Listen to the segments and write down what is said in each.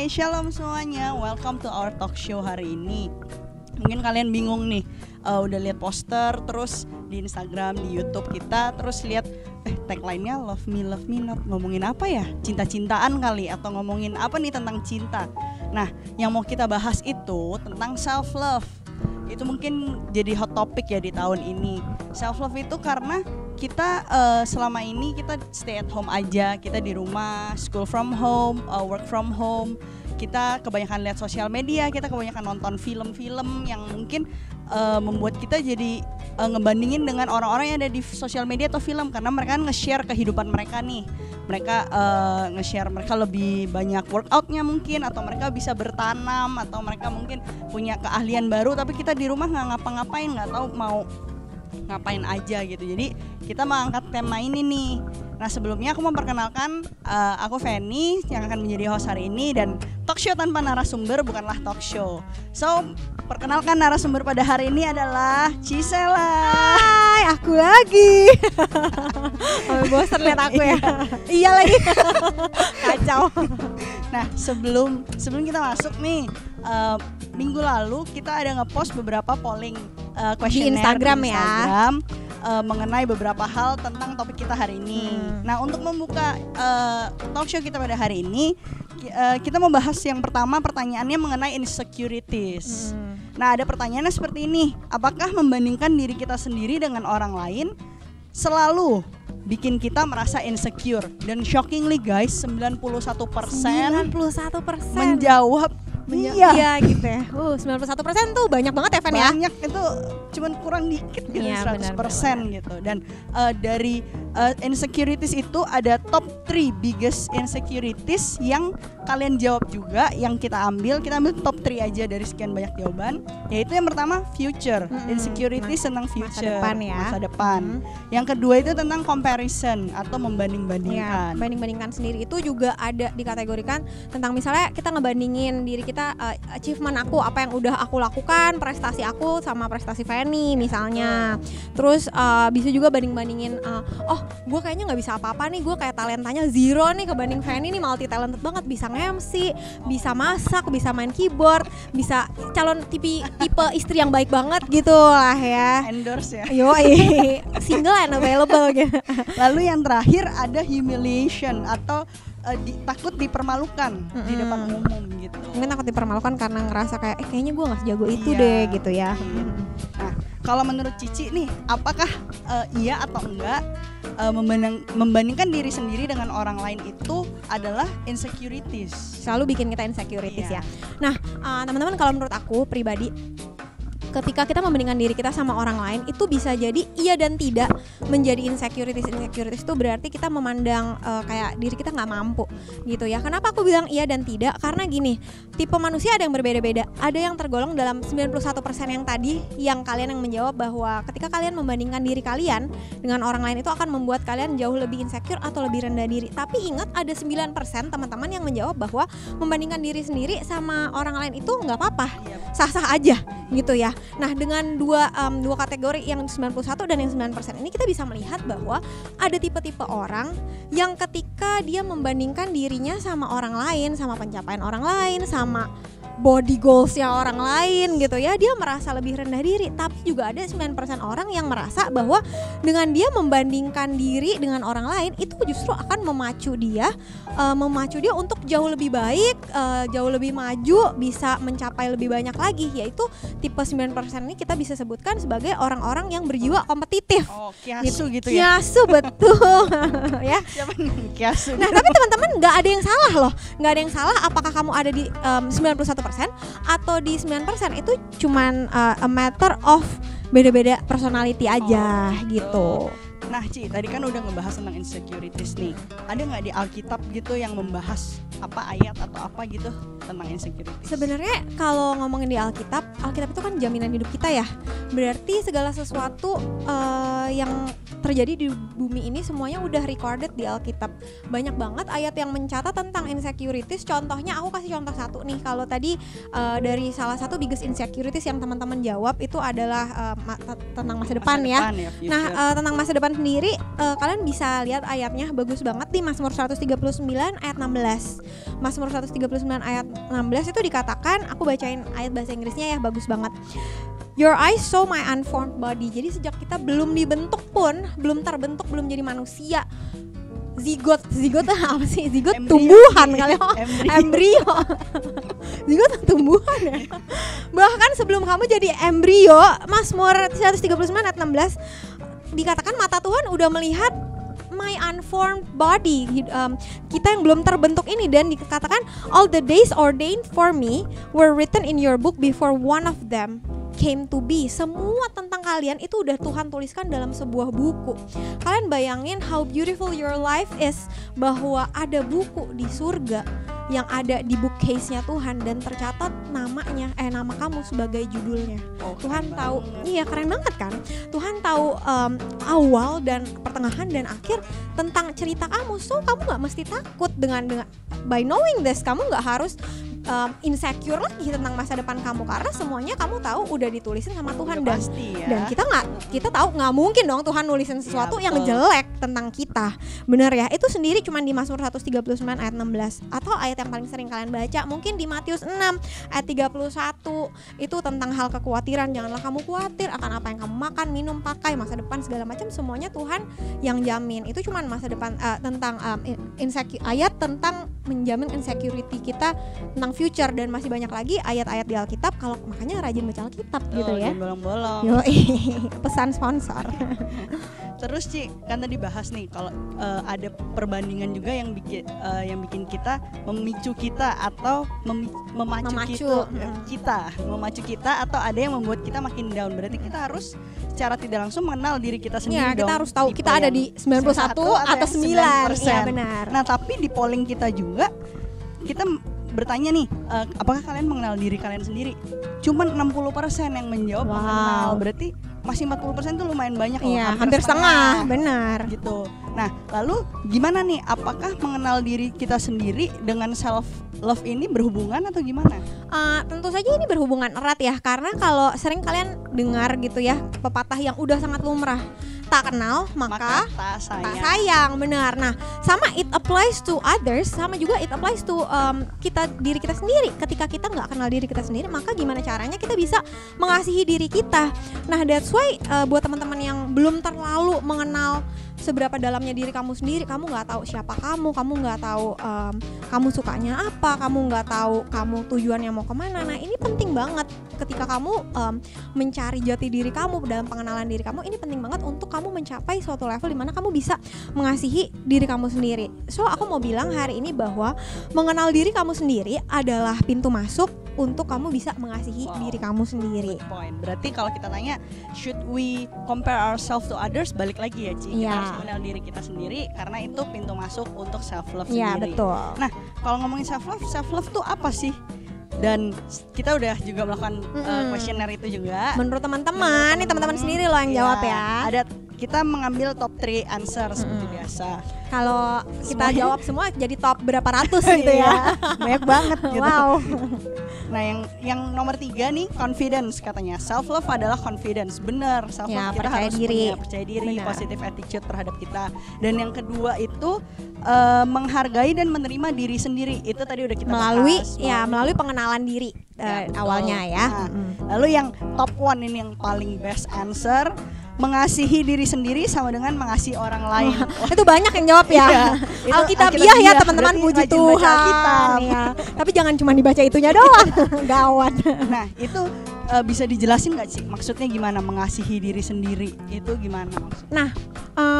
Shalom semuanya. Welcome to our talk show hari ini. Mungkin kalian bingung nih, udah lihat poster terus di Instagram, di YouTube kita, terus lihat tagline-nya love me not, ngomongin apa ya? Cinta-cintaan kali, atau ngomongin apa nih tentang cinta. Nah, yang mau kita bahas itu tentang self love. Itu mungkin jadi hot topic ya di tahun ini. Self love itu karena kita selama ini kita stay at home aja, kita di rumah, school from home, work from home. Kita kebanyakan lihat sosial media, kita kebanyakan nonton film-film yang mungkin membuat kita jadi ngebandingin dengan orang-orang yang ada di sosial media atau film, karena mereka nge-share kehidupan mereka nih. Mereka nge-share mereka lebih banyak workoutnya mungkin, atau mereka bisa bertanam, atau mereka mungkin punya keahlian baru, tapi kita di rumah nggak ngapa-ngapain, nggak tahu mau ngapain aja gitu. Jadi kita mau angkat tema ini nih. Nah, sebelumnya aku memperkenalkan aku Fanny yang akan menjadi host hari ini, dan talk show tanpa narasumber bukanlah talk show. So, perkenalkan narasumber pada hari ini adalah Cisela. Hai, aku lagi. Bosan lihat aku ya. Iya lagi. Kacau. Nah, sebelum kita masuk nih, minggu lalu kita ada ngepost beberapa polling questionnaire di Instagram ya. Mengenai beberapa hal tentang topik kita hari ini. Nah, untuk membuka talk show kita pada hari ini, kita mau bahas yang pertama, pertanyaannya mengenai insecurities. Nah, ada pertanyaannya seperti ini: apakah membandingkan diri kita sendiri dengan orang lain selalu bikin kita merasa insecure? Dan shockingly guys, 91% menjawab iya gitu ya. 91% tuh banyak banget ya, Fan ya. Banyak, itu cuman kurang dikit gitu, ya, 100% gitu. Dan dari insecurities itu ada top 3 biggest insecurities yang kalian jawab juga, yang kita ambil top 3 aja dari sekian banyak jawaban. Yaitu yang pertama future, insecurities tentang future, masa depan. Yang kedua itu tentang comparison atau membanding-bandingkan. Banding-bandingkan sendiri itu juga ada dikategorikan tentang misalnya kita ngebandingin diri kita, achievement aku, apa yang udah aku lakukan, prestasi aku sama prestasi Fanny misalnya. Terus bisa juga banding-bandingin, gue kayaknya nggak bisa apa-apa nih, gue kayak talentanya zero nih kebanding Fanny nih, multi talented banget, bisa nge-MC, bisa masak, bisa main keyboard, bisa calon tipe istri yang baik banget gitu lah ya. Endorse ya. Yoi, single and available gitu. Lalu yang terakhir ada humiliation atau takut dipermalukan di depan umum gitu. Mungkin takut dipermalukan karena ngerasa kayak kayaknya gue nggak sejago itu deh gitu ya. Nah, kalau menurut Cici nih, apakah iya atau enggak membandingkan diri sendiri dengan orang lain itu adalah insecurities? Selalu bikin kita insecurities ya. Nah, teman-teman, kalau menurut aku pribadi, ketika kita membandingkan diri kita sama orang lain, itu bisa jadi iya dan tidak menjadi insecurities itu berarti kita memandang kayak diri kita nggak mampu gitu ya. Kenapa aku bilang iya dan tidak? Karena gini, tipe manusia ada yang berbeda-beda. Ada yang tergolong dalam 91% yang tadi, yang kalian yang menjawab bahwa ketika kalian membandingkan diri kalian dengan orang lain itu akan membuat kalian jauh lebih insecure atau lebih rendah diri. Tapi ingat, ada 9% teman-teman yang menjawab bahwa membandingkan diri sendiri sama orang lain itu nggak apa-apa, sah-sah aja gitu ya. Nah, dengan dua kategori, yang 91 dan yang 9% ini, kita bisa melihat bahwa ada tipe-tipe orang yang ketika dia membandingkan dirinya sama orang lain, sama pencapaian orang lain, sama body goalsnya orang lain gitu ya, dia merasa lebih rendah diri. Tapi juga ada 9% orang yang merasa bahwa dengan dia membandingkan diri dengan orang lain itu justru akan memacu dia untuk jauh lebih baik, jauh lebih maju, bisa mencapai lebih banyak lagi. Yaitu tipe 9% ini kita bisa sebutkan sebagai orang-orang yang berjiwa kompetitif. Oh, kiasu gitu ya. Kiasu, betul. Ya. Siapa nih kiasu? Nah, tapi teman-teman, nggak ada yang salah loh. Nggak ada yang salah apakah kamu ada di 91% atau di 9%. Itu cuman a matter of beda-beda personality aja gitu. Nah, Ci, tadi kan udah ngebahas tentang insecurities nih. Ada nggak di Alkitab gitu yang membahas apa ayat atau apa gitu tentang insecurities? Sebenarnya kalau ngomongin di Alkitab itu kan jaminan hidup kita ya. Berarti segala sesuatu yang terjadi di bumi ini semuanya udah recorded di Alkitab. Banyak banget ayat yang mencatat tentang insecurities. Contohnya aku kasih contoh satu nih. Kalau tadi dari salah satu biggest insecurities yang teman-teman jawab itu adalah tentang masa depan ya. Nah, tentang masa depan sendiri kalian bisa lihat ayatnya bagus banget di Mazmur 139 ayat 16. Mazmur 139 ayat 16 itu dikatakan, aku bacain ayat bahasa Inggrisnya ya, bagus banget. Your eyes saw my unformed body. Jadi sejak kita belum dibentuk pun, belum terbentuk, belum jadi manusia, zigot apa sih? Zigot tumbuhan kali. Embrio. Zigot tumbuhan ya. Bahkan sebelum kamu jadi embrio, Mazmur 139 ayat 16 dikatakan mata Tuhan udah melihat my unformed body, kita yang belum terbentuk ini, dan dikatakan all the days ordained for me were written in your book before one of them came to be. Semua tentang kalian itu udah Tuhan tuliskan dalam sebuah buku. Kalian bayangin how beautiful your life is, bahwa ada buku di surga yang ada di bookcase-nya Tuhan dan tercatat namanya, nama kamu sebagai judulnya. Tuhan tahu, iya keren banget kan? Tuhan tahu awal dan pertengahan dan akhir tentang cerita kamu. So kamu nggak mesti takut dengan by knowing this, kamu nggak harus insecure lagi tentang masa depan kamu, karena semuanya kamu tahu udah ditulisin sama Tuhan. Dan pasti, ya. Dan kita tahu nggak mungkin dong Tuhan nulisin sesuatu yang jelek tentang kita, bener ya? Itu sendiri cuma di Mazmur 139 ayat 16, atau ayat yang paling sering kalian baca mungkin di Matius 6 ayat 31, itu tentang hal kekhawatiran. Janganlah kamu khawatir akan apa yang kamu makan, minum, pakai, masa depan segala macam, semuanya Tuhan yang jamin. Itu cuma masa depan tentang ayat tentang menjamin insecurity kita tentang future, dan masih banyak lagi ayat-ayat di Alkitab. Kalau makanya rajin baca Alkitab gitu ya. Bolong-bolong. Pesan sponsor. Terus Ci, kan tadi bahas nih kalau ada perbandingan juga yang bikin kita memicu kita atau memacu kita, atau ada yang membuat kita makin down. Berarti kita harus secara tidak langsung mengenal diri kita sendiri. Ya, kita harus tahu kita ada di 91 atau 9. Iya, benar. Nah, tapi di polling kita juga kita bertanya nih, apakah kalian mengenal diri kalian sendiri? Cuman 60% yang menjawab mengenal. Berarti masih 40% tuh lumayan banyak loh. Iya, hampir setengah, benar. Gitu. Nah, lalu gimana nih? Apakah mengenal diri kita sendiri dengan self love ini berhubungan atau gimana? Tentu saja ini berhubungan erat ya, karena kalau sering kalian dengar gitu ya, pepatah yang udah sangat lumrah, tak kenal maka tak sayang, benar. Nah, sama it applies to others, sama juga it applies to diri kita sendiri. Ketika kita nggak kenal diri kita sendiri, maka gimana caranya kita bisa mengasihi diri kita. Nah, that's why buat teman-teman yang belum terlalu mengenal seberapa dalamnya diri kamu sendiri, kamu nggak tahu siapa kamu nggak tahu kamu sukanya apa, kamu nggak tahu kamu tujuannya mau kemana. Nah, ini penting banget ketika kamu mencari jati diri kamu dalam pengenalan diri kamu. Ini penting banget untuk kamu mencapai suatu level dimana kamu bisa mengasihi diri kamu sendiri. So aku mau bilang hari ini bahwa mengenal diri kamu sendiri adalah pintu masuk untuk kamu bisa mengasihi diri kamu sendiri. Good point. Berarti kalau kita tanya should we compare ourselves to others, balik lagi ya Ci, kita harus mengenal diri kita sendiri karena itu pintu masuk untuk self love sendiri. Iya, betul. Nah, kalau ngomongin self love tuh apa sih? Dan kita udah juga melakukan questionnaire itu juga. Menurut teman-teman, nih teman-teman sendiri loh yang jawab ya. Ada, kita mengambil top 3 answer seperti biasa. Kalau kita jawab semua jadi top berapa ratus gitu ya. Banyak banget gitu. Wow. Nah, yang nomor 3 nih, confidence katanya. Self love adalah confidence. Bener, self love kita harus punya percaya diri, positive attitude terhadap kita. Dan yang kedua itu menghargai dan menerima diri sendiri. Itu tadi udah kita bahas. Melalui pengenalan diri awalnya ya. Nah, lalu yang top 1 ini yang paling best answer, mengasihi diri sendiri sama dengan mengasihi orang lain. Itu banyak yang jawab ya. Alkitabiah ya teman-teman, puji Tuhan ya. Tapi jangan cuma dibaca itunya doang. Gawat. Nah, itu bisa dijelasin nggak sih maksudnya gimana mengasihi diri sendiri itu gimana maksudnya? Nah,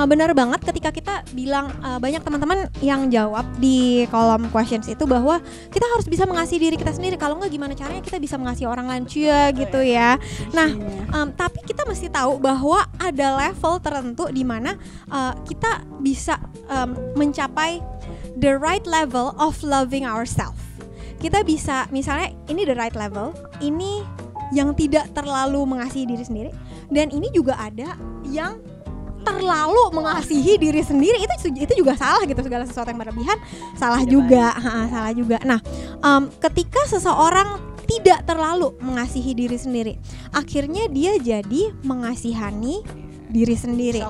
benar banget ketika kita bilang, banyak teman-teman yang jawab di kolom questions itu bahwa kita harus bisa mengasihi diri kita sendiri. Kalau nggak gimana caranya kita bisa mengasihi orang lain gitu ya. Nah, tapi kita mesti tahu bahwa ada level tertentu di mana kita bisa mencapai the right level of loving ourselves. Kita bisa misalnya ini the right level, ini yang tidak terlalu mengasihi diri sendiri, dan ini juga ada yang terlalu mengasihi diri sendiri itu juga salah gitu. Segala sesuatu yang berlebihan salah juga. Salah juga. Nah, ketika seseorang tidak terlalu mengasihi diri sendiri, akhirnya dia jadi mengasihani diri sendiri.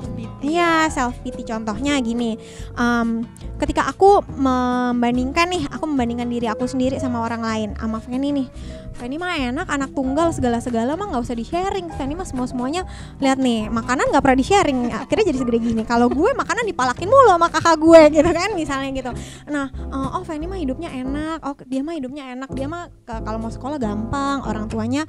Iya, self pity. Contohnya gini, ketika aku membandingkan diri aku sendiri sama orang lain, sama Fanny nih. Fanny mah enak, anak tunggal, segala-segala mah nggak usah di-sharing. Fanny mah semuanya lihat nih, makanan nggak pernah di-sharing, akhirnya jadi segede gini. Kalau gue makanan dipalakin mulu sama kakak gue gitu kan, misalnya gitu. Nah, Fanny mah hidupnya enak, dia mah hidupnya enak, dia mah kalau mau sekolah gampang, orang tuanya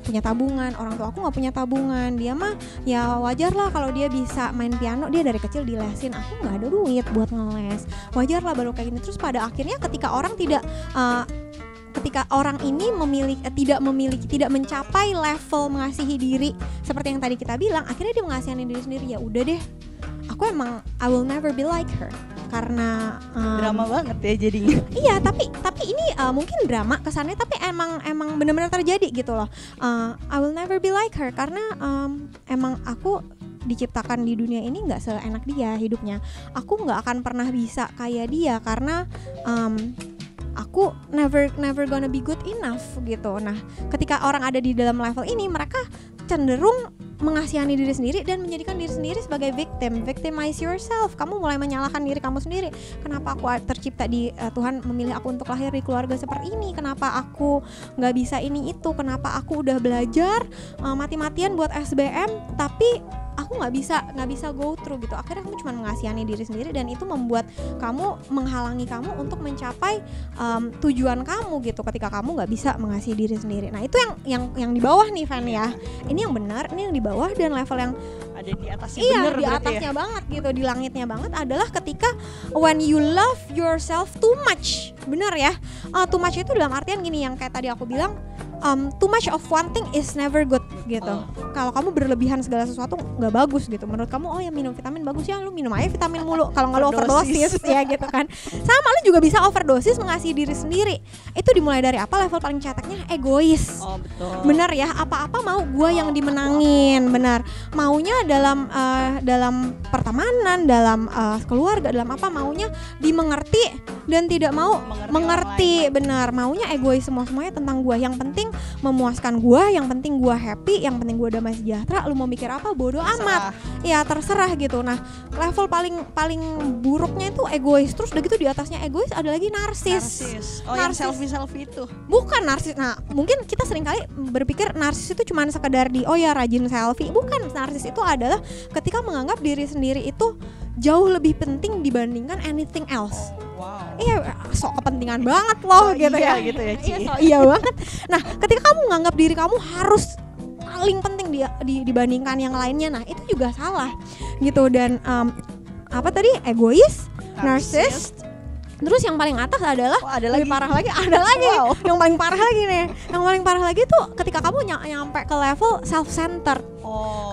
punya tabungan, orang tua aku nggak punya tabungan. Dia mah ya wajar lah kalau dia bisa main piano, dia dari kecil dilesin, aku nggak ada duit buat ngeles. Wajar lah baru kayak gini. Terus pada akhirnya ketika orang ini tidak mencapai level mengasihi diri seperti yang tadi kita bilang, akhirnya dia mengasihani diri sendiri. Ya udah deh, aku emang I will never be like her, karena drama banget ya jadinya. Iya, tapi ini mungkin drama kesannya, tapi emang benar-benar terjadi gitu loh. I will never be like her karena emang aku diciptakan di dunia ini nggak seenak dia hidupnya. Aku nggak akan pernah bisa kayak dia karena aku never gonna be good enough gitu. Nah, ketika orang ada di dalam level ini, mereka cenderung mengasihani diri sendiri dan menjadikan diri sendiri sebagai victim. Victimize yourself. Kamu mulai menyalahkan diri kamu sendiri. Kenapa aku tercipta Tuhan memilih aku untuk lahir di keluarga seperti ini? Kenapa aku nggak bisa ini itu? Kenapa aku udah belajar mati-matian buat SBM tapi aku nggak bisa go through gitu. Akhirnya kamu cuma mengasihani diri sendiri dan itu membuat kamu menghalangi kamu untuk mencapai tujuan kamu gitu. Ketika kamu nggak bisa mengasihi diri sendiri. Nah, itu yang di bawah nih, Van ya. Ini yang benar, ini yang di bawah, dan level yang ada di atasnya. Iya, di atasnya banget gitu, di langitnya banget adalah ketika when you love yourself too much. Benar ya. Too much itu dalam artian gini, yang kayak tadi aku bilang, too much of one thing is never good gitu. Kalau kamu berlebihan segala sesuatu nggak bagus gitu. Menurut kamu, oh ya minum vitamin bagus ya, lu minum aja vitamin mulu. Kalau nggak lu overdosis ya gitu kan. Sama, lu juga bisa overdosis mengasihi diri sendiri. Itu dimulai dari apa? Level paling ceteknya egois. Oh betul. Benar ya, apa-apa mau gue yang dimenangin. Benar. Maunya dalam pertemanan, dalam keluarga, dalam apa, maunya dimengerti dan tidak mau mengerti. Benar, maunya egois semuanya tentang gue. Yang penting memuaskan gue, yang penting gue happy, yang penting gue damai sejahtera. Lu mau mikir apa bodo amat. Ya terserah gitu. Nah, level paling buruknya itu egois. Terus udah gitu di atasnya egois ada lagi narsis. Yang selfie itu. Bukan narsis. Nah, mungkin kita seringkali berpikir narsis itu cuma sekedar rajin selfie. Bukan, narsis itu adalah ketika menganggap diri sendiri itu jauh lebih penting dibandingkan anything else. Wow. Iya, sok kepentingan banget loh gitu ya. Gitu ya, Ci. Iya banget. Nah, ketika kamu menganggap diri kamu harus paling penting dibandingkan yang lainnya, nah itu juga salah gitu. Dan apa tadi, egois, narsis. Terus yang paling atas adalah lebih parah lagi, ada lagi. Wow. Yang paling parah lagi nih. Yang paling parah lagi tuh ketika kamu nyampe ke level self-centered.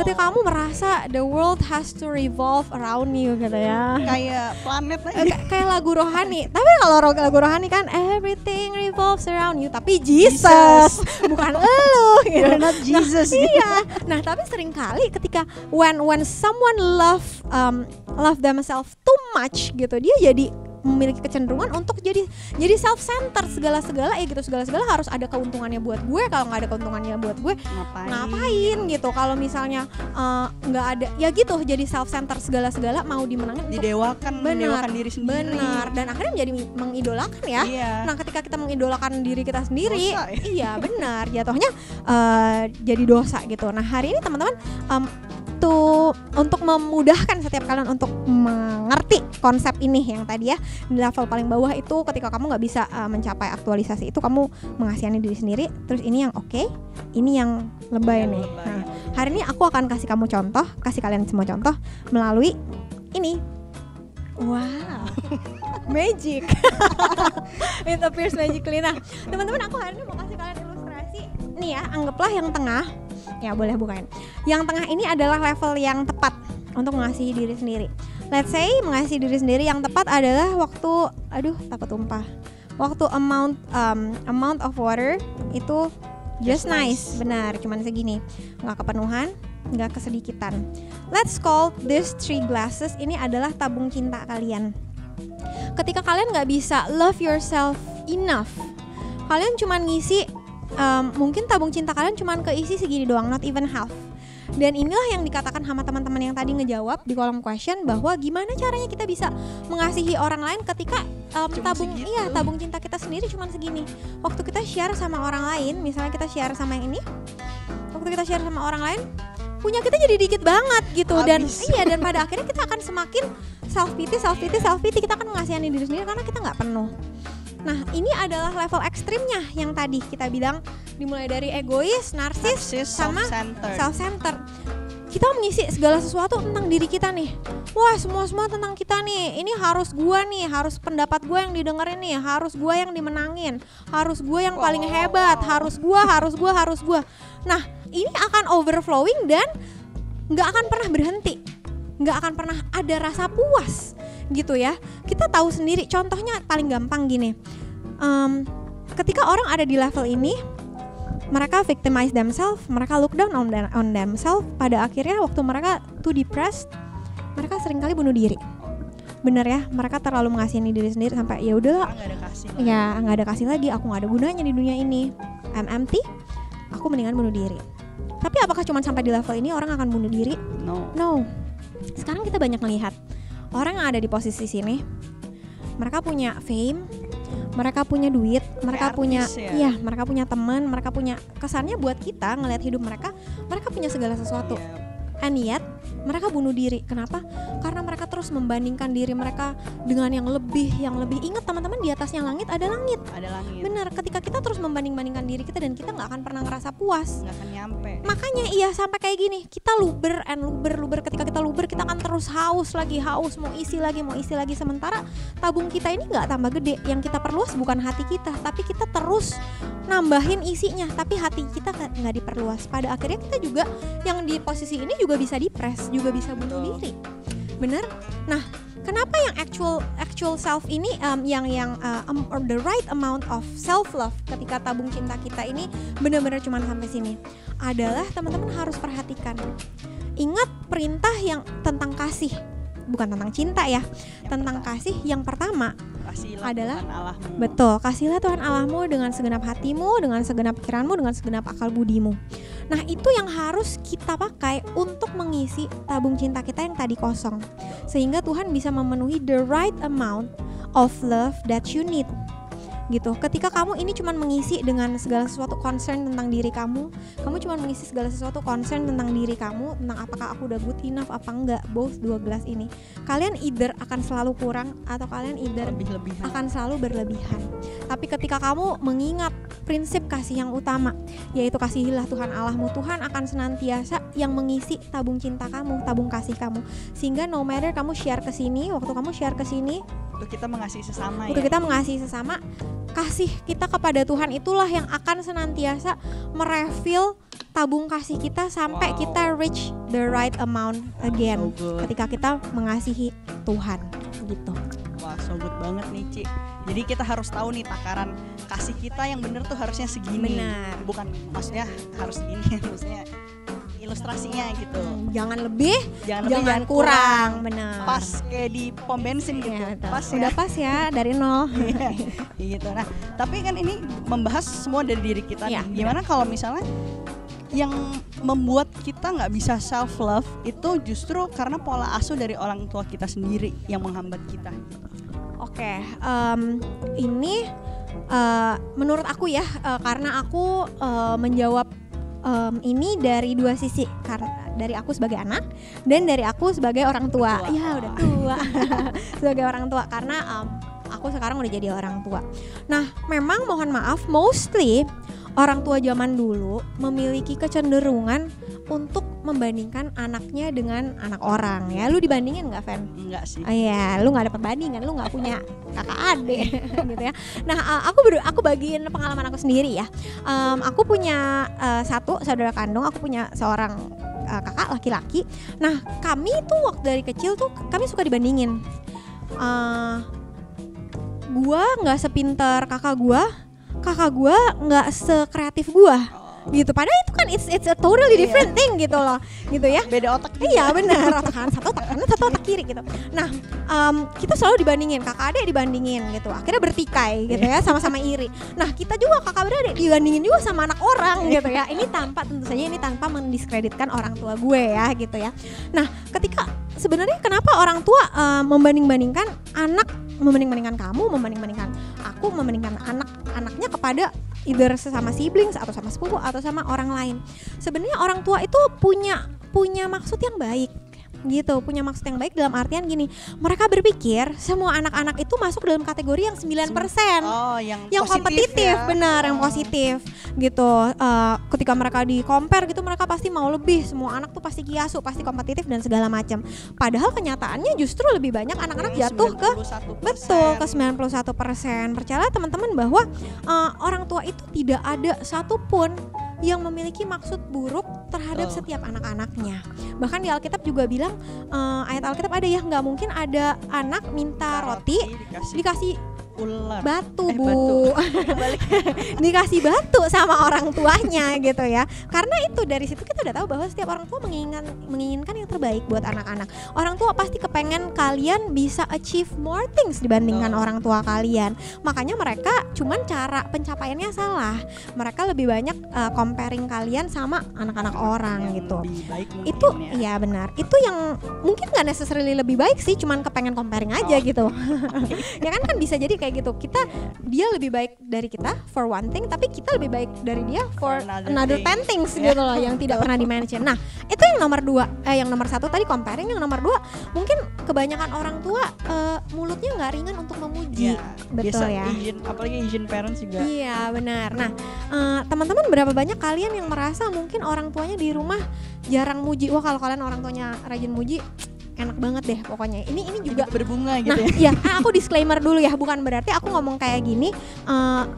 Ketika kamu merasa the world has to revolve around you gitu ya. Kayak planet aja. Kayak lagu rohani. Tapi kalau lagu rohani kan everything revolves around you, tapi Jesus. Bukan elu gitu. You're not Jesus. Nah, iya. Nah, tapi seringkali ketika when someone love themselves too much gitu, dia jadi memiliki kecenderungan untuk jadi self-centered, segala-segala ya gitu. Segala-segala harus ada keuntungannya buat gue. Kalau nggak ada keuntungannya buat gue, ngapain gitu. Kalau misalnya nggak ada, ya gitu, jadi self-centered, segala-segala mau dimenangin, mendewakan diri sendiri. Benar. Dan akhirnya menjadi mengidolakan ya. Iya. Nah, ketika kita mengidolakan diri kita sendiri, dosa, ya? Iya benar, jatuhnya jadi dosa gitu. Nah, hari ini teman-teman untuk memudahkan setiap kalian untuk mengerti konsep ini yang tadi ya, di level paling bawah itu ketika kamu nggak bisa mencapai aktualisasi itu, kamu mengasihani diri sendiri. Terus ini yang oke, ini yang lebay nih. Nah, hari ini aku akan kasih kalian semua contoh melalui ini. Wow, magic. It appears magically. Nah, teman-teman, aku hari ini mau kasih kalian ilustrasi. Nih ya, anggaplah yang tengah. Ya, boleh bukain. Yang tengah ini adalah level yang tepat untuk mengasihi diri sendiri. Let's say mengasihi diri sendiri yang tepat adalah waktu, takut tumpah. Waktu amount of water itu just nice. Benar, cuman segini. Nggak kepenuhan, nggak kesedikitan. Let's call these 3 glasses ini adalah tabung cinta kalian. Ketika kalian nggak bisa love yourself enough, kalian cuman ngisi mungkin tabung cinta kalian cuman keisi segini doang, not even half. Dan inilah yang dikatakan sama teman-teman yang tadi ngejawab di kolom question, bahwa gimana caranya kita bisa mengasihi orang lain ketika tabung cinta kita sendiri cuma segini. Waktu kita share sama orang lain, misalnya kita share sama yang ini, waktu kita share sama orang lain, punya kita jadi dikit banget gitu. Dan pada akhirnya kita akan semakin self pity, kita akan mengasihani diri sendiri karena kita nggak penuh. Nah, ini adalah level ekstrimnya yang tadi kita bilang, dimulai dari egois, narsis, sama self-centered. Kita mengisi segala sesuatu tentang diri kita nih. Wah, semua tentang kita nih. Ini harus gua nih, harus pendapat gua yang didengerin nih, harus gua yang dimenangin, harus gua yang paling hebat, harus gua. Nah, ini akan overflowing dan nggak akan pernah berhenti, nggak akan pernah ada rasa puas gitu ya. Kita tahu sendiri, contohnya paling gampang gini, ketika orang ada di level ini, mereka victimize themselves, mereka look down on themselves. Pada akhirnya waktu mereka too depressed, mereka seringkali bunuh diri. Bener ya, mereka terlalu mengasihani diri sendiri sampai ya udahlah, nggak ada kasih lagi, aku nggak ada gunanya di dunia ini, I'm empty, aku mendingan bunuh diri. Tapi apakah cuma sampai di level ini orang akan bunuh diri? No. Sekarang kita banyak melihat orang yang ada di posisi sini, mereka punya fame, mereka punya duit, mereka punya mereka punya teman, mereka punya, kesannya buat kita ngelihat hidup mereka punya segala sesuatu. And yet mereka bunuh diri. Kenapa? Karena mereka terus membandingkan diri mereka dengan yang lebih. Ingat teman-teman, di atasnya langit ada langit. Benar, ketika kita terus membanding-bandingkan diri kita dan kita nggak akan pernah ngerasa puas, nggak akan nyampe. Makanya sampai kayak gini, kita luber. Ketika kita luber, kita akan terus haus, mau isi lagi. Sementara tabung kita ini nggak tambah gede. Yang kita perluas bukan hati kita, tapi kita terus nambahin isinya, tapi hati kita nggak diperluas. Pada akhirnya kita juga yang di posisi ini juga bisa depres, juga bisa bunuh diri. Bener? Nah, kenapa yang actual self ini or the right amount of self love ketika tabung cinta kita ini benar-benar cuma sampai sini, adalah teman-teman harus perhatikan. Ingat perintah yang tentang kasih, bukan tentang cinta ya, tentang kasih. Yang pertama adalah betul, kasihlah Tuhan Allahmu dengan segenap hatimu, dengan segenap pikiranmu, dengan segenap akal budimu. Nah, itu yang harus kita pakai untuk mengisi tabung cinta kita yang tadi kosong, sehingga Tuhan bisa memenuhi the right amount of love that you need gitu. Ketika kamu ini cuma mengisi dengan segala sesuatu concern tentang diri kamu cuma mengisi segala sesuatu concern tentang diri kamu, tentang apakah aku udah good enough apa enggak, both 2 gelas ini, kalian either akan selalu kurang atau kalian either akan selalu berlebihan. Tapi ketika kamu mengingat prinsip kasih yang utama, yaitu kasihilah Tuhan Allahmu, Tuhan akan senantiasa yang mengisi tabung cinta kamu, tabung kasih kamu, sehingga no matter kamu share ke sini, waktu kamu share ke sini, untuk kita mengasihi sesama, kita mengasihi sesama, kasih kita kepada Tuhan itulah yang akan senantiasa merefill tabung kasih kita sampai kita reach the right amount again, ketika kita mengasihi Tuhan gitu. Wah, so good banget nih, Ci. Jadi kita harus tahu nih takaran kasih kita yang bener tuh harusnya segini. Benar. Bukan maksudnya harus segini, maksudnya ilustrasinya gitu. Jangan lebih, jangan kurang. Benar. Pas kayak di pom bensin gitu. Ya, pas udah pas ya dari 0. Gitu. Nah, tapi kan ini membahas semua dari diri kita nih. Gimana kalau misalnya yang membuat kita nggak bisa self love itu justru karena pola asuh dari orang tua kita sendiri yang menghambat kita. Oke, ini menurut aku ya, karena aku menjawab ini dari 2 sisi, karena dari aku sebagai anak dan dari aku sebagai orang tua. Ya udah tua sebagai orang tua, karena aku sekarang udah jadi orang tua. Nah, memang mohon maaf, mostly orang tua zaman dulu memiliki kecenderungan untuk membandingkan anaknya dengan anak orang. Ya, lu dibandingin nggak, Fen? Enggak sih. Oh iya, lu nggak ada perbandingan, lu nggak punya kakak adik gitu ya. Nah, aku bagiin pengalaman aku sendiri ya. Aku punya satu saudara kandung, aku punya seorang kakak laki-laki. Nah, kami tuh waktu dari kecil tuh kami suka dibandingin. Gua nggak sepinter kakak gua nggak sekreatif gua. gitu. Padahal itu kan it's a totally different thing gitu loh, gitu ya. Beda otak juga. Iya benar, otak kanan satu, otak kanan satu, otak kiri gitu. Nah, kita selalu dibandingin, kakak adik dibandingin gitu. Akhirnya bertikai gitu ya, sama-sama iri. Nah, kita juga kakak beradik dibandingin juga sama anak orang gitu ya. Ini tentu saja ini tanpa mendiskreditkan orang tua gue ya gitu ya. Nah, ketika sebenarnya kenapa orang tua membanding-bandingkan anak, membanding-bandingkan kamu, membanding-bandingkan aku, membandingkan anak-anaknya kepada either sesama siblings atau sama sepupu atau sama orang lain. Sebenarnya orang tua itu punya maksud yang baik gitu, punya maksud yang baik dalam artian gini, mereka berpikir semua anak-anak itu masuk dalam kategori yang 9%. Oh, yang kompetitif ya. Benar, yang positif gitu. Ketika mereka di compare gitu, mereka pasti mau lebih, semua anak tuh pasti kiasu, pasti kompetitif dan segala macam. Padahal kenyataannya justru lebih banyak anak-anak jatuh ke 91%. Percayalah teman-teman bahwa orang tua itu tidak ada satupun yang memiliki maksud buruk terhadap setiap anak-anaknya. Bahkan di Alkitab juga bilang, ayat Alkitab ada ya, nggak mungkin ada anak minta roti dikasih ular. Batu bu dikasih batu sama orang tuanya gitu ya. Karena itu dari situ kita udah tahu bahwa setiap orang tua menginginkan yang terbaik buat anak-anak. Orang tua pasti kepengen kalian bisa achieve more things dibandingkan orang tua kalian. Makanya mereka cuman cara pencapaiannya salah. Mereka lebih banyak comparing kalian sama anak-anak orang yang gitu. Itu ya benar. Itu yang mungkin nggak necessarily lebih baik sih, cuman kepengen comparing aja gitu. Ya kan bisa jadi kayak gitu, dia lebih baik dari kita for one thing, tapi kita lebih baik dari dia for another 10 things gitu loh, yang tidak pernah di-mention. Nah, itu yang nomor 2, yang nomor 1 tadi comparing, yang nomor 2 mungkin kebanyakan orang tua mulutnya nggak ringan untuk memuji, betul ya. Apalagi Asian parents juga. Iya benar. Nah, teman-teman berapa banyak kalian yang merasa mungkin orang tuanya di rumah jarang muji? Wah, kalau kalian orang tuanya rajin muji, enak banget deh pokoknya. Ini juga berbunga gitu. Nah, ya. Aku disclaimer dulu ya, bukan berarti aku ngomong kayak gini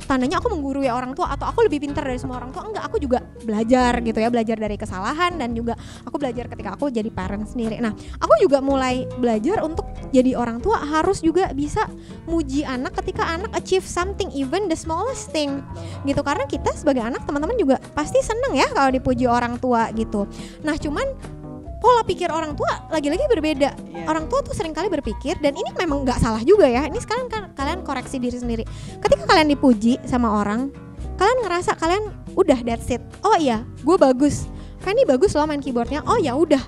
tandanya aku menggurui orang tua atau aku lebih pintar dari semua orang tua. Enggak, aku juga belajar gitu ya, belajar dari kesalahan, dan juga aku belajar ketika aku jadi parent sendiri. Nah, aku juga mulai belajar untuk jadi orang tua harus juga bisa muji anak ketika anak achieve something, even the smallest thing gitu. Karena kita sebagai anak, teman-teman juga pasti seneng ya kalau dipuji orang tua gitu. Nah, cuman pola pikir orang tua lagi-lagi berbeda. Orang tua tuh seringkali berpikir, dan ini memang nggak salah juga ya. Ini sekarang kan kalian koreksi diri sendiri. Ketika kalian dipuji sama orang, kalian ngerasa kalian udah that's it. Oh iya, gue bagus. Fanny bagus loh main keyboardnya. Oh ya udah,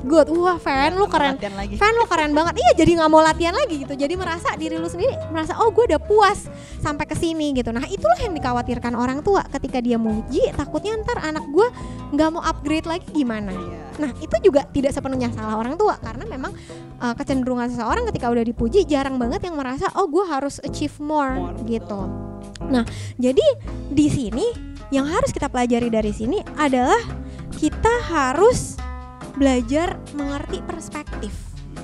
good. Wah, Fan lu keren. Fan lu keren banget. Iya, jadi nggak mau latihan lagi gitu. Jadi merasa diri lu sendiri merasa, oh gue udah puas sampai ke sini gitu. Nah, itulah yang dikhawatirkan orang tua ketika dia muji. Takutnya ntar anak gue nggak mau upgrade lagi gimana. Nah, itu juga tidak sepenuhnya salah orang tua, karena memang kecenderungan seseorang ketika udah dipuji jarang banget yang merasa, oh gue harus achieve more gitu. Nah, jadi di sini yang harus kita pelajari dari sini adalah kita harus belajar mengerti perspektif.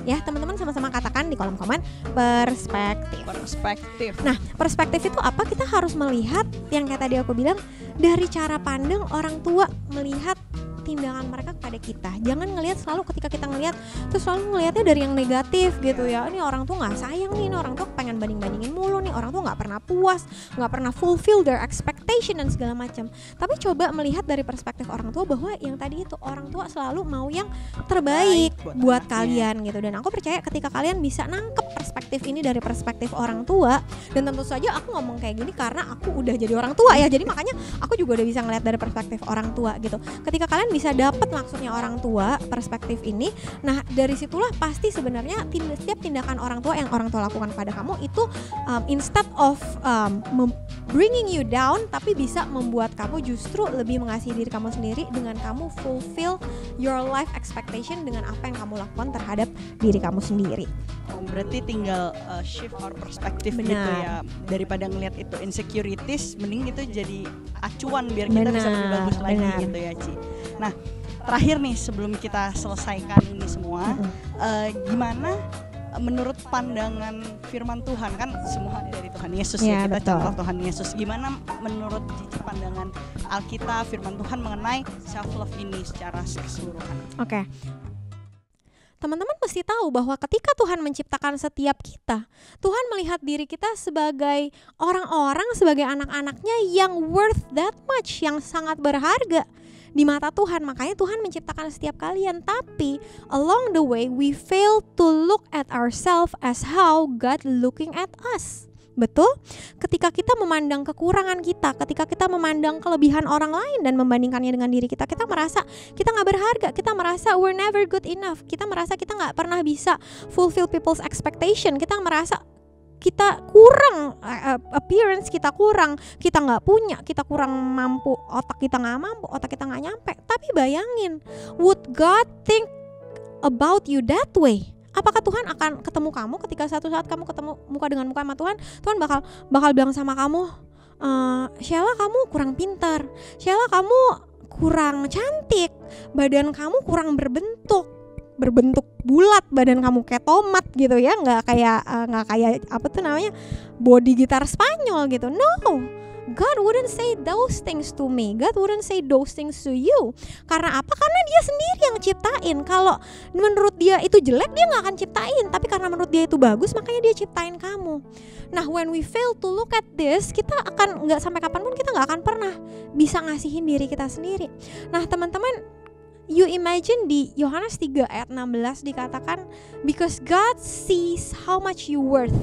Ya, teman-teman sama-sama katakan di kolom komen perspektif. Nah, perspektif itu apa? Kita harus melihat yang kayak tadi aku bilang, dari cara pandang orang tua melihat tindakan mereka kepada kita. Jangan ngelihat selalu ketika kita ngelihat terus selalu ngelihatnya dari yang negatif gitu ya. Ini orang tuh nggak sayang nih, ini orang tuh pengen banding-bandingin mulu nih, orang tuh nggak pernah puas, nggak pernah fulfill their expectation dan segala macam. Tapi coba melihat dari perspektif orang tua bahwa yang tadi itu orang tua selalu mau yang terbaik buat kalian gitu. Dan aku percaya ketika kalian bisa nangkep perspektif ini dari perspektif orang tua, dan tentu saja aku ngomong kayak gini karena aku udah jadi orang tua ya. Jadi makanya aku juga udah bisa ngeliat dari perspektif orang tua gitu. Ketika kalian bisa dapat maksudnya orang tua, perspektif ini, nah dari situlah pasti sebenarnya setiap tindakan orang tua yang orang tua lakukan pada kamu itu instead of bringing you down, tapi bisa membuat kamu justru lebih mengasihi diri kamu sendiri dengan kamu fulfill your life expectation dengan apa yang kamu lakukan terhadap diri kamu sendiri. Berarti tinggal shift our perspektif gitu ya, daripada ngelihat itu insecurities, mending itu jadi acuan biar kita bisa lebih bagus lagi gitu ya, Ci. Nah, terakhir nih sebelum kita selesaikan ini semua, gimana menurut pandangan firman Tuhan, kan semua dari Tuhan Yesus ya, kita contoh Tuhan Yesus. Gimana menurut Cici pandangan Alkitab, firman Tuhan mengenai self love ini secara keseluruhan? Oke. teman-teman mesti tahu bahwa ketika Tuhan menciptakan setiap kita, Tuhan melihat diri kita sebagai orang-orang, sebagai anak-anaknya yang worth that much, yang sangat berharga di mata Tuhan. Makanya Tuhan menciptakan setiap kalian. Tapi along the way we fail to look at ourselves as how God looking at us. Betul? Ketika kita memandang kekurangan kita, ketika kita memandang kelebihan orang lain dan membandingkannya dengan diri kita, kita merasa kita gak berharga, kita merasa we're never good enough, kita merasa kita gak pernah bisa fulfill people's expectation, kita merasa kita kurang, appearance kita kurang, kita gak punya, kita kurang mampu, otak kita gak mampu, otak kita gak nyampe. Tapi bayangin, would God think about you that way? Apakah Tuhan akan ketemu kamu ketika satu saat kamu ketemu muka dengan muka sama Tuhan? Tuhan bakal bilang sama kamu, Sheila kamu kurang pintar, Sheila kamu kurang cantik, badan kamu kurang berbentuk bulat, badan kamu kayak tomat gitu ya, nggak kayak apa tuh namanya, body gitar Spanyol gitu. No, God wouldn't say those things to me. God wouldn't say those things to you. Karena apa? Karena dia sendiri yang ciptain. Kalau menurut dia itu jelek, dia gak akan ciptain. Tapi karena menurut dia itu bagus, makanya dia ciptain kamu. Nah, when we fail to look at this, kita akan gak, sampai kapanpun kita gak akan pernah bisa ngasihin diri kita sendiri. Nah, teman-teman, you imagine di Yohanes 3 ayat 16 dikatakan, because God sees how much you worth.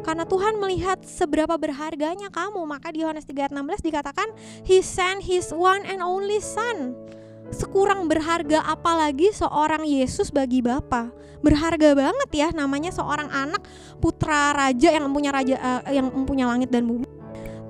Karena Tuhan melihat seberapa berharganya kamu, maka di Yohanes 3 ayat 16 dikatakan, He sent His one and only Son. Sekurang berharga apalagi seorang Yesus bagi Bapa. Berharga banget ya, namanya seorang anak putra raja yang mempunyai langit dan bumi.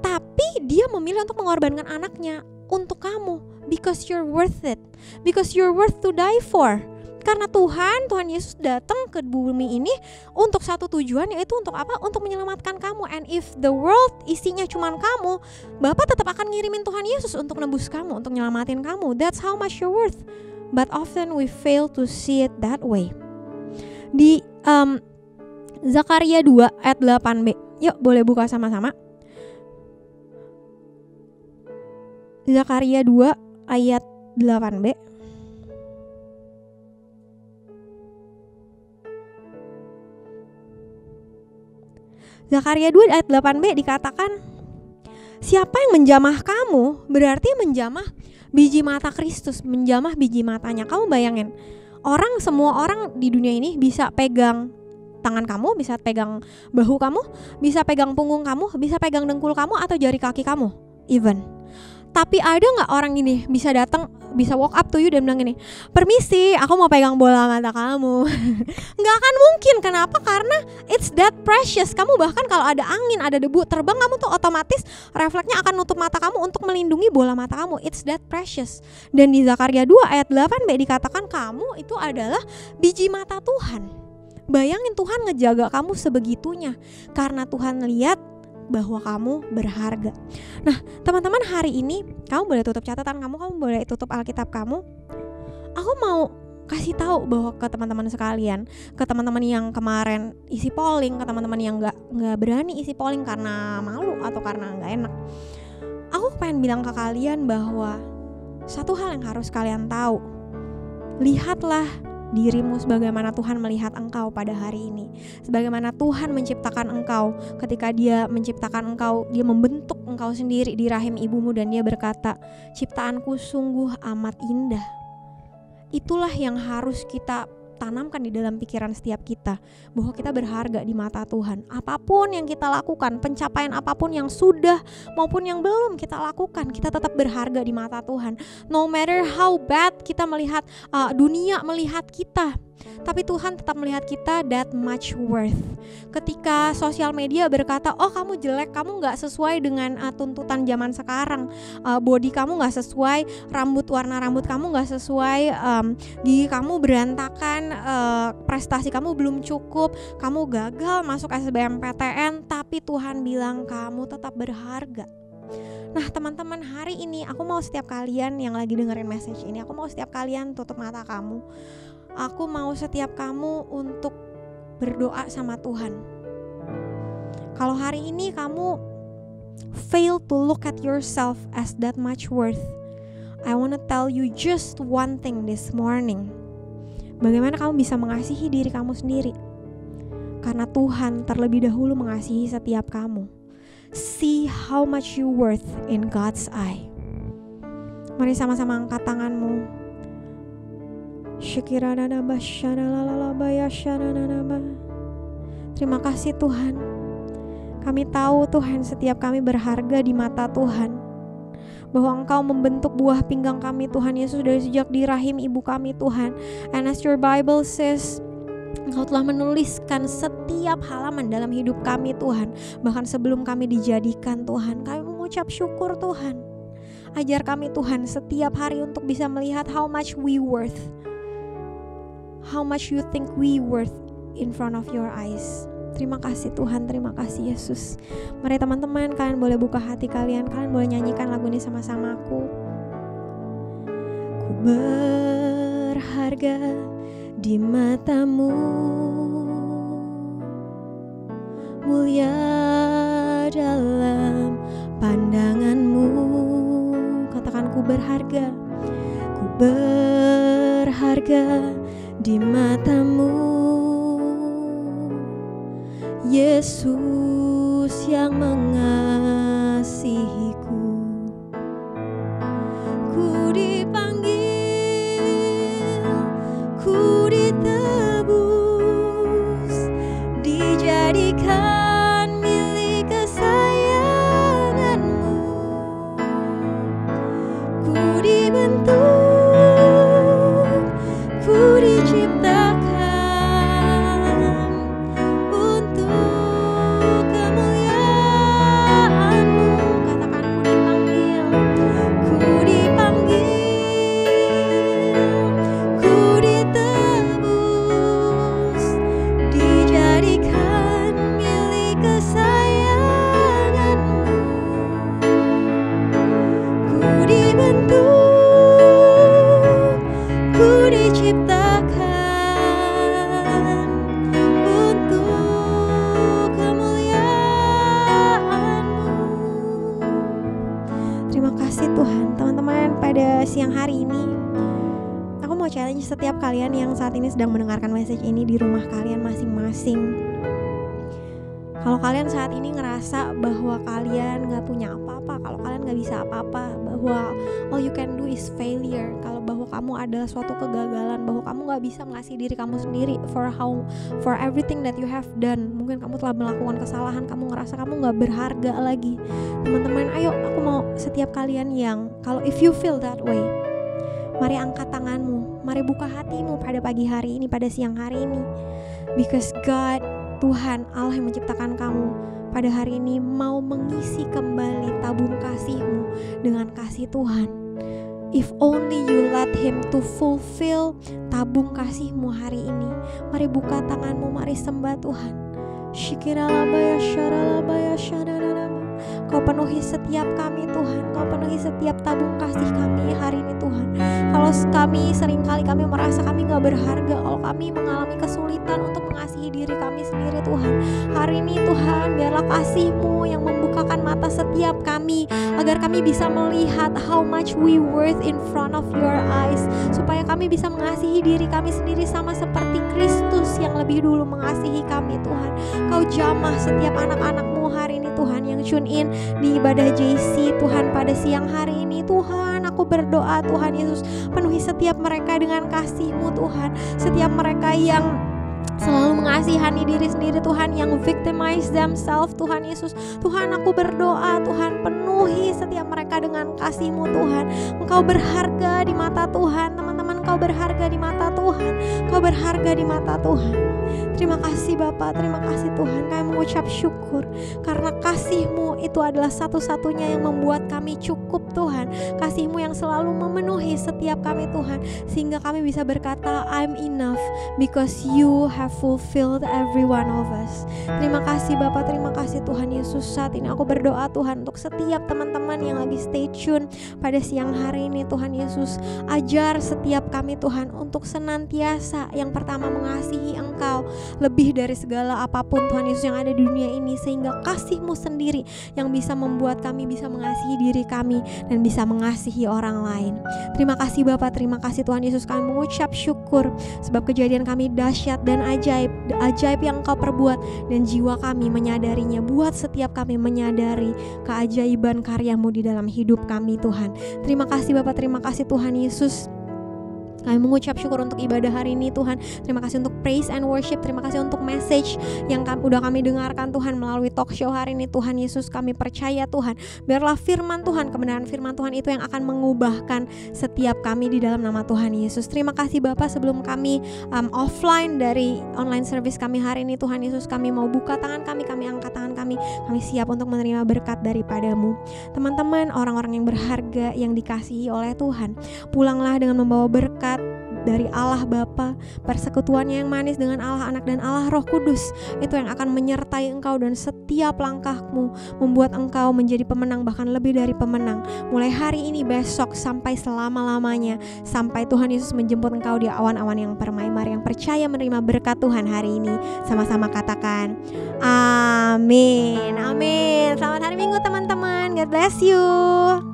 Tapi dia memilih untuk mengorbankan anaknya untuk kamu, because you're worth it, because you're worth to die for. Karena Tuhan Yesus datang ke bumi ini untuk satu tujuan, yaitu untuk apa? Untuk menyelamatkan kamu. And if the world isinya cuman kamu, Bapak tetap akan ngirimin Tuhan Yesus untuk nebus kamu, untuk nyelamatin kamu. That's how much you're worth. But often we fail to see it that way. Di Zakaria 2 ayat 8b, yuk boleh buka sama-sama. Zakaria 2 ayat 8b. Zakaria 2 ayat 8b dikatakan, siapa yang menjamah kamu berarti menjamah biji mata Kristus, menjamah biji matanya. Kamu bayangin, semua orang di dunia ini bisa pegang tangan kamu, bisa pegang bahu kamu, bisa pegang punggung kamu, bisa pegang dengkul kamu atau jari kaki kamu even. Tapi ada gak orang gini bisa datang, bisa walk up to you dan bilang gini, permisi aku mau pegang bola mata kamu. Gak akan mungkin. Kenapa? Karena it's that precious. Kamu bahkan kalau ada angin, ada debu terbang, kamu tuh otomatis refleksnya akan nutup mata kamu untuk melindungi bola mata kamu. It's that precious. Dan di Zakaria 2 ayat 8b dikatakan kamu itu adalah biji mata Tuhan. Bayangin, Tuhan ngejaga kamu sebegitunya karena Tuhan lihat bahwa kamu berharga. Nah, teman-teman, hari ini kamu boleh tutup catatan kamu boleh tutup Alkitab kamu. Aku mau kasih tahu bahwa ke teman-teman sekalian, ke teman-teman yang kemarin isi polling, ke teman-teman yang nggak berani isi polling karena malu atau karena nggak enak. Aku pengen bilang ke kalian bahwa satu hal yang harus kalian tahu, lihatlah dirimu sebagaimana Tuhan melihat engkau pada hari ini. Sebagaimana Tuhan menciptakan engkau. Ketika Dia menciptakan engkau, Dia membentuk engkau sendiri di rahim ibumu dan Dia berkata, ciptaanku sungguh amat indah. Itulah yang harus kita tanamkan di dalam pikiran setiap kita, bahwa kita berharga di mata Tuhan. Apapun yang kita lakukan, pencapaian apapun yang sudah maupun yang belum kita lakukan, kita tetap berharga di mata Tuhan. No matter how bad kita melihat, dunia melihat kita, tapi Tuhan tetap melihat kita that much worth. Ketika sosial media berkata, oh kamu jelek, kamu gak sesuai dengan tuntutan zaman sekarang, body kamu gak sesuai, warna rambut kamu gak sesuai, gigi kamu berantakan, prestasi kamu belum cukup, kamu gagal masuk SBMPTN, tapi Tuhan bilang kamu tetap berharga. Nah teman-teman, hari ini aku mau setiap kalian yang lagi dengerin message ini, aku mau setiap kalian tutup mata kamu. Aku mau setiap kamu untuk berdoa sama Tuhan. Kalau hari ini kamu fail to look at yourself as that much worth, I want to tell you just one thing this morning. Bagaimana kamu bisa mengasihi diri kamu sendiri? Karena Tuhan terlebih dahulu mengasihi setiap kamu. See how much you worth in God's eye. Mari sama-sama angkat tanganmu. Terima kasih Tuhan. Kami tahu Tuhan setiap kami berharga di mata Tuhan, bahwa Engkau membentuk buah pinggang kami Tuhan Yesus dari sejak di rahim ibu kami Tuhan. And as your Bible says, Engkau telah menuliskan setiap halaman dalam hidup kami Tuhan. Bahkan sebelum kami dijadikan Tuhan, kami mengucap syukur Tuhan. Ajar kami Tuhan setiap hari untuk bisa melihat how much we worth, how much you think we worth in front of your eyes. Terima kasih Tuhan, terima kasih Yesus. Mari teman-teman, kalian boleh buka hati kalian boleh nyanyikan lagu ini sama-sama aku. Ku berharga di matamu, mulia dalam pandanganmu. Katakan ku berharga di matamu, Yesus yang mengasihiku. Ku dipanggil, ku ditebus, dijadikan milik kesayanganmu. Ku dibentuk, ku diciptakan untuk kemuliaan-Mu. Katakan ku dipanggil, ku ditebus, dijadikan milik kesayangan-Mu. Ku dibentuk, ku diciptakan untuk kemuliaan-Mu. Terima kasih Tuhan. Teman-teman, pada siang hari ini aku mau challenge setiap kalian yang saat ini sedang mendengarkan message ini di rumah kalian masing-masing. Kalau kalian saat ini ngerasa bahwa kalian gak punya apa-apa, kalau kalian gak bisa apa-apa, bahwa all you can do is failure, kalau bahwa kamu adalah suatu kegagalan, bahwa kamu gak bisa mengasihi diri kamu sendiri for everything that you have done. Mungkin kamu telah melakukan kesalahan, kamu ngerasa kamu gak berharga lagi. Teman-teman, ayo aku mau setiap kalian yang kalau if you feel that way, mari angkat tanganmu, mari buka hatimu pada pagi hari ini, pada siang hari ini. Because God, Tuhan Allah yang menciptakan kamu pada hari ini mau mengisi kembali tabung kasih-Mu dengan kasih Tuhan. If only you let Him to fulfill tabung kasih-Mu hari ini. Mari buka tanganmu, mari sembah Tuhan. Syikiralabaya syaralabaya syaralabaya. Kau penuhi setiap kami Tuhan, Kau penuhi setiap tabung kasih kami hari ini Tuhan. Kalau kami seringkali kami merasa kami gak berharga, kalau kami mengalami kesulitan untuk mengasihi diri kami sendiri Tuhan, hari ini Tuhan biarlah kasih-Mu yang membukakan mata setiap kami, agar kami bisa melihat how much we worth in front of your eyes, supaya kami bisa mengasihi diri kami sendiri sama seperti Kristus yang lebih dulu mengasihi kami Tuhan. Kau jamah setiap anak-anak-Mu hari ini Tuhan yang tune in di ibadah JC Tuhan pada siang hari ini Tuhan. Aku berdoa Tuhan Yesus, penuhi setiap mereka dengan kasih-Mu Tuhan. Setiap mereka yang selalu mengasihani diri sendiri Tuhan, yang victimize themselves Tuhan Yesus, Tuhan aku berdoa Tuhan, penuhi setiap mereka dengan kasih-Mu Tuhan. Engkau berharga di mata Tuhan. Teman-teman, Engkau berharga di mata Tuhan. Engkau berharga di mata Tuhan. Terima kasih Bapa, terima kasih Tuhan. Kami mengucap syukur karena kasih-Mu itu adalah satu-satunya yang membuat kami cukup Tuhan. Kasih-Mu yang selalu memenuhi setiap kami Tuhan, sehingga kami bisa berkata I'm enough because you have fulfilled every one of us. Terima kasih Bapa, terima kasih Tuhan Yesus. Saat ini aku berdoa Tuhan untuk setiap teman-teman yang lagi stay tune pada siang hari ini Tuhan Yesus. Ajar setiap setiap kami Tuhan untuk senantiasa yang pertama mengasihi Engkau lebih dari segala apapun Tuhan Yesus yang ada di dunia ini, sehingga kasih-Mu sendiri yang bisa membuat kami bisa mengasihi diri kami dan bisa mengasihi orang lain. Terima kasih Bapa, terima kasih Tuhan Yesus, kami mengucap syukur sebab kejadian kami dahsyat dan ajaib yang Engkau perbuat dan jiwa kami menyadarinya. Buat setiap kami menyadari keajaiban karya-Mu di dalam hidup kami Tuhan. Terima kasih Bapa, terima kasih Tuhan Yesus. Kami mengucap syukur untuk ibadah hari ini Tuhan. Terima kasih untuk praise and worship. Terima kasih untuk message yang udah kami dengarkan Tuhan melalui talk show hari ini Tuhan Yesus. Kami percaya Tuhan, biarlah firman Tuhan, kebenaran firman Tuhan itu yang akan mengubahkan setiap kami di dalam nama Tuhan Yesus. Terima kasih Bapak, sebelum kami offline dari online service kami hari ini Tuhan Yesus, kami mau buka tangan kami angkat tangan kami siap untuk menerima berkat daripada-Mu. Teman-teman, orang-orang yang berharga yang dikasihi oleh Tuhan, pulanglah dengan membawa berkat dari Allah Bapa, persekutuannya yang manis dengan Allah Anak dan Allah Roh Kudus, itu yang akan menyertai engkau dan setiap langkahmu, membuat engkau menjadi pemenang, bahkan lebih dari pemenang, mulai hari ini, besok, sampai selama-lamanya, sampai Tuhan Yesus menjemput engkau di awan-awan yang permai. Mari yang percaya menerima berkat Tuhan hari ini, sama-sama katakan amin. Amin. Selamat hari Minggu teman-teman, God bless you.